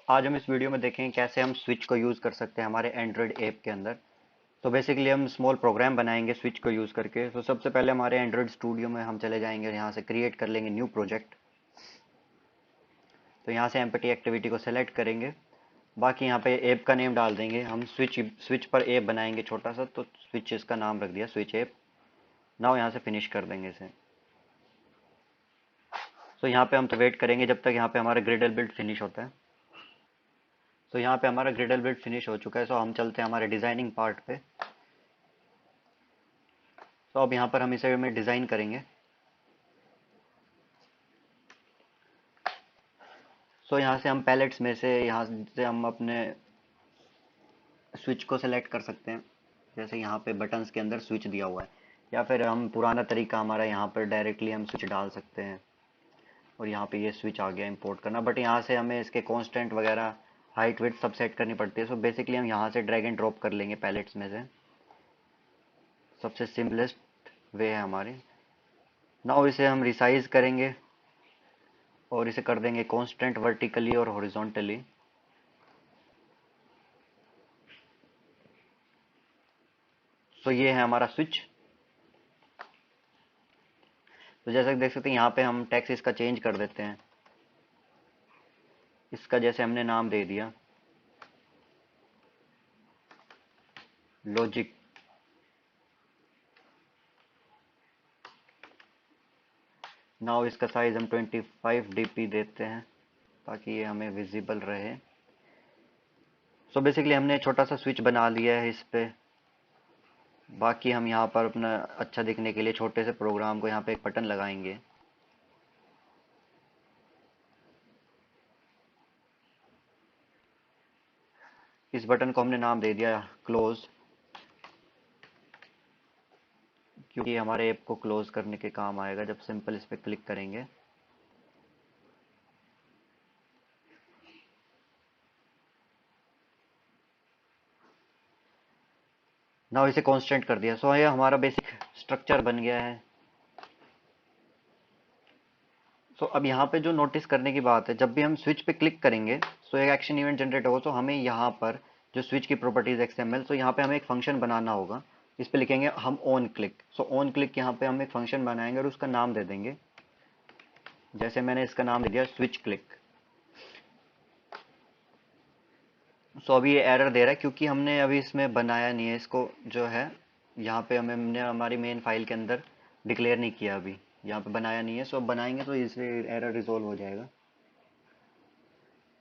आज हम इस वीडियो में देखेंगे कैसे हम स्विच को यूज़ कर सकते हैं हमारे एंड्रॉयड ऐप के अंदर। तो बेसिकली हम स्मॉल प्रोग्राम बनाएंगे स्विच को यूज़ करके। तो सबसे पहले हमारे एंड्रॉयड स्टूडियो में हम चले जाएंगे और यहाँ से क्रिएट कर लेंगे न्यू प्रोजेक्ट। तो यहाँ से एम्पटी एक्टिविटी को सेलेक्ट करेंगे। बाकी यहाँ पे ऐप का नेम डाल देंगे। हम स्विच स्विच पर ऐप बनाएंगे छोटा सा, तो स्विच इसका नाम रख दिया, स्विच ऐप। नाउ यहाँ से फिनिश कर देंगे इसे। तो यहाँ पे हम तो वेट करेंगे जब तक यहाँ पे हमारा ग्रिडल बिल्ड फिनिश होता है। तो यहाँ पे हमारा ग्रिडल बिल्ड फिनिश हो चुका है। तो हम चलते हैं हमारे डिजाइनिंग पार्ट पे। तो अब यहाँ पर हम इसे में डिज़ाइन करेंगे। सो यहाँ से हम पैलेट्स में से यहाँ से हम अपने स्विच को सेलेक्ट कर सकते हैं। जैसे यहाँ पे बटन्स के अंदर स्विच दिया हुआ है, या फिर हम पुराना तरीका हमारा यहाँ पर डायरेक्टली हम स्विच डाल सकते हैं। और यहाँ पे ये स्विच आ गया इंपोर्ट करना, बट यहाँ से हमें इसके कांस्टेंट वगैरह हाइट वेट सब सेट करनी पड़ती है। सो बेसिकली हम यहाँ से ड्रैग एंड ड्रॉप कर लेंगे पैलेट्स में से। सबसे सिंपलेस्ट वे है हमारी। नाउ इसे हम रिसाइज करेंगे और इसे कर देंगे कांस्टेंट वर्टिकली और हॉरिजॉन्टली। सो ये है हमारा स्विच। तो जैसा कि देख सकते हैं यहाँ पे हम टेक्स्ट इसका चेंज कर देते हैं। इसका जैसे हमने नाम दे दिया लॉजिक। नाउ इसका साइज हम 25 dp देते हैं ताकि ये हमें विजिबल रहे। सो बेसिकली हमने छोटा सा स्विच बना लिया है इस पे। बाकी हम यहाँ पर अपना अच्छा दिखने के लिए छोटे से प्रोग्राम को यहाँ पे एक बटन लगाएंगे। इस बटन को हमने नाम दे दिया क्लोज, क्योंकि हमारे ऐप को क्लोज करने के काम आएगा जब सिंपल इस पे क्लिक करेंगे। नाउ इसे कांस्टेंट कर दिया। सो ये हमारा बेसिक स्ट्रक्चर बन गया है। सो अब यहाँ पे जो नोटिस करने की बात है, जब भी हम स्विच पे क्लिक करेंगे सो एक एक्शन इवेंट जनरेट होगा। तो हमें यहाँ पर जो स्विच की प्रॉपर्टीज XML, तो यहाँ पे हमें एक फंक्शन बनाना होगा। इस पे लिखेंगे हम on click. So on click यहाँ पे हम एक फंक्शन बनाएंगे और उसका नाम दे देंगे। जैसे मैंने इसका नाम दे दिया स्विच क्लिक। सो अभी ये एरर दे रहा है क्योंकि हमने अभी इसमें बनाया नहीं है इसको, जो है यहाँ पे हमने हमारी मेन फाइल के अंदर डिक्लेयर नहीं किया अभी। यहाँ पे बनाया नहीं है। सो अब बनाएंगे तो इससे एरर रिजोल्व हो जाएगा।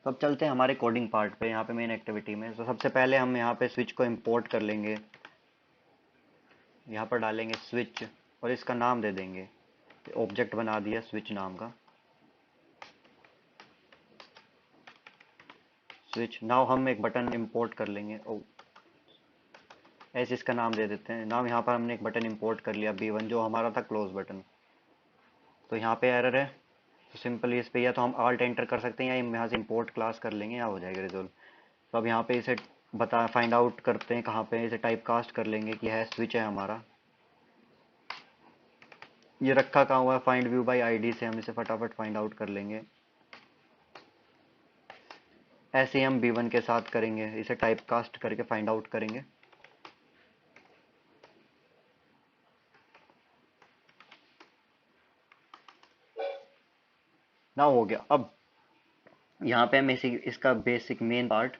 तो अब चलते हैं हमारे कोडिंग पार्ट पे, यहाँ पे मेन एक्टिविटी में। तो सबसे पहले हम यहाँ पे स्विच को इंपोर्ट कर लेंगे। यहाँ पर डालेंगे स्विच और इसका नाम दे देंगे। ऑब्जेक्ट बना दिया स्विच नाम का, स्विच। नाउ हम एक बटन इंपोर्ट कर लेंगे। ओ, ऐसे इसका नाम दे देते हैं। नाम यहाँ पर हमने एक बटन इंपोर्ट कर लिया B1, जो हमारा था क्लोज बटन। तो यहाँ पे एरर है। तो सिंपली इस पे या तो हम आल्ट एंटर कर सकते हैं या हम यहाँ से इंपोर्ट क्लास कर लेंगे, या हो जाएगा रिजोल्व। तो अब यहाँ पे इसे बता फाइंड आउट करते हैं कहाँ पे। इसे टाइप कास्ट कर लेंगे कि है स्विच है हमारा। ये रखा कहाँ हुआ है, फाइंड व्यू बाय आईडी से हम इसे फटाफट फाइंड आउट कर लेंगे। ऐसे ही हम B1 के साथ करेंगे, इसे टाइप कास्ट करके फाइंड आउट करेंगे। ना हो गया। अब यहाँ पे हम इसका बेसिक मेन पार्ट,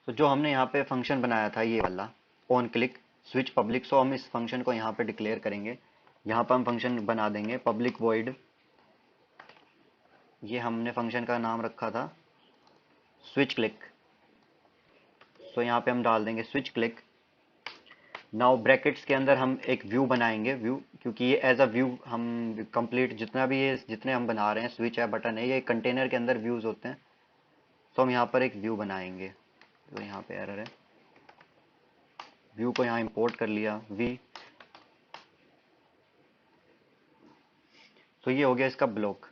तो जो हमने यहाँ पे फंक्शन बनाया था ये वाला ऑन क्लिक स्विच पब्लिक, सो हम इस फंक्शन को यहाँ पे डिक्लेयर करेंगे। यहाँ पर हम फंक्शन बना देंगे पब्लिक वॉइड। ये हमने फंक्शन का नाम रखा था स्विच क्लिक। सो यहाँ पे हम डाल देंगे स्विच क्लिक। नाउ ब्रैकेट्स के अंदर हम एक व्यू बनाएंगे, व्यू, क्योंकि ये एज अ व्यू हम कंप्लीट जितना भी ये जितने हम बना रहे हैं स्विच है बटन है, ये कंटेनर के अंदर व्यूज होते हैं। तो हम यहाँ पर एक व्यू बनाएंगे। तो यहाँ पे एरर है, व्यू को यहाँ इंपोर्ट कर लिया वी। तो ये हो गया इसका ब्लॉक।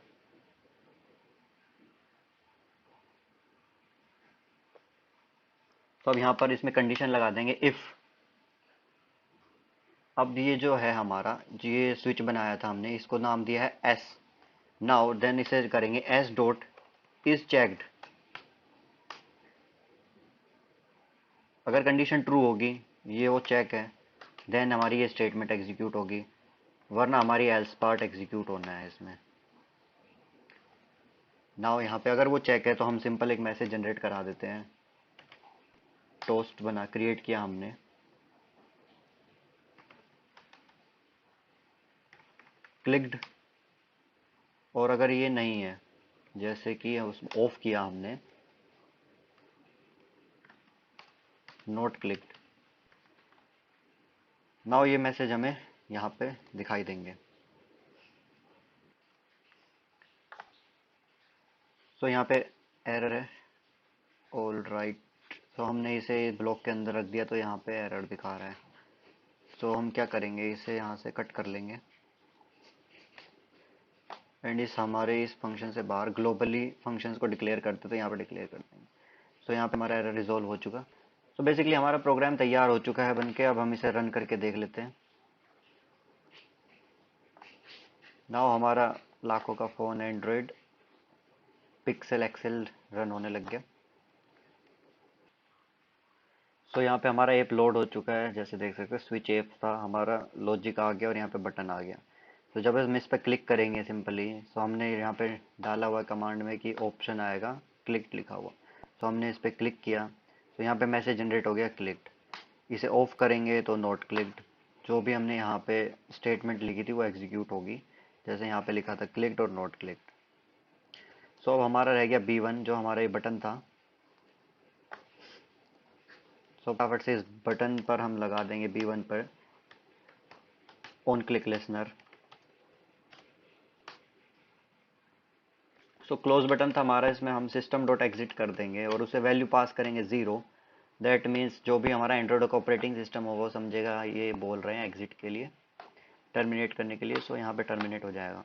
तो अब यहाँ पर इसमें कंडीशन लगा देंगे इफ। अब ये जो है हमारा, जो ये स्विच बनाया था हमने, इसको नाम दिया है एस। नाउ देन इसे करेंगे एस डॉट इज चेक्ड। अगर कंडीशन ट्रू होगी, ये वो चेक है, देन हमारी ये स्टेटमेंट एग्जीक्यूट होगी, वरना हमारी एल्स पार्ट एग्जीक्यूट होना है इसमें। नाउ यहाँ पे अगर वो चेक है तो हम सिंपल एक मैसेज जनरेट करा देते हैं। टोस्ट बना क्रिएट किया हमने, क्लिक्ड, और अगर ये नहीं है, जैसे कि उस ऑफ किया हमने, नोट क्लिक्ड, नाउ ये मैसेज हमें यहाँ पे दिखाई देंगे। सो यहाँ पे एरर है, ऑल राइट। तो हमने इसे ब्लॉक के अंदर रख दिया तो यहाँ पे एरर दिखा रहा है। तो हम क्या करेंगे, इसे यहाँ से कट कर लेंगे एंड इस हमारे इस फंक्शन से बाहर ग्लोबली फंक्शंस को डिक्लेयर करते तो यहाँ पे डिक्लेयर कर देंगे। सो यहाँ पे हमारा एरर रिजॉल्व हो चुका। तो बेसिकली हमारा प्रोग्राम तैयार हो चुका है बनके। अब हम इसे रन करके देख लेते हैं। नाउ हमारा लाखों का phone Android Pixel XL run होने लग गया। सो यहाँ पे हमारा ऐप लोड हो चुका है, जैसे देख सकते हैं स्विच ऐप था हमारा, लॉजिक आ गया और यहाँ पे बटन आ गया। तो जब हम इस पर क्लिक करेंगे सिंपली, तो हमने यहाँ पे डाला हुआ कमांड में कि ऑप्शन आएगा क्लिक लिखा हुआ, तो हमने इस पर क्लिक किया तो यहाँ पे मैसेज जनरेट हो गया क्लिक्ड। इसे ऑफ करेंगे तो नॉट क्लिक्ड। जो भी हमने यहाँ पे स्टेटमेंट लिखी थी वो एग्जीक्यूट होगी, जैसे यहाँ पे लिखा था क्लिक्ड और नॉट क्लिक्ड। सो अब हमारा रह गया B1 जो हमारा ये बटन था। सो फटाफट से इस बटन पर हम लगा देंगे B1 पर on click listener. So close button था हमारा, इसमें हम सिस्टम डॉट एग्जिट कर देंगे और उसे वैल्यू पास करेंगे 0। दैट मीन्स जो भी हमारा एंड्रॉइड का ऑपरेटिंग सिस्टम होगा वो समझेगा ये बोल रहे हैं एग्जिट के लिए, टर्मिनेट करने के लिए। सो यहाँ पे टर्मिनेट हो जाएगा।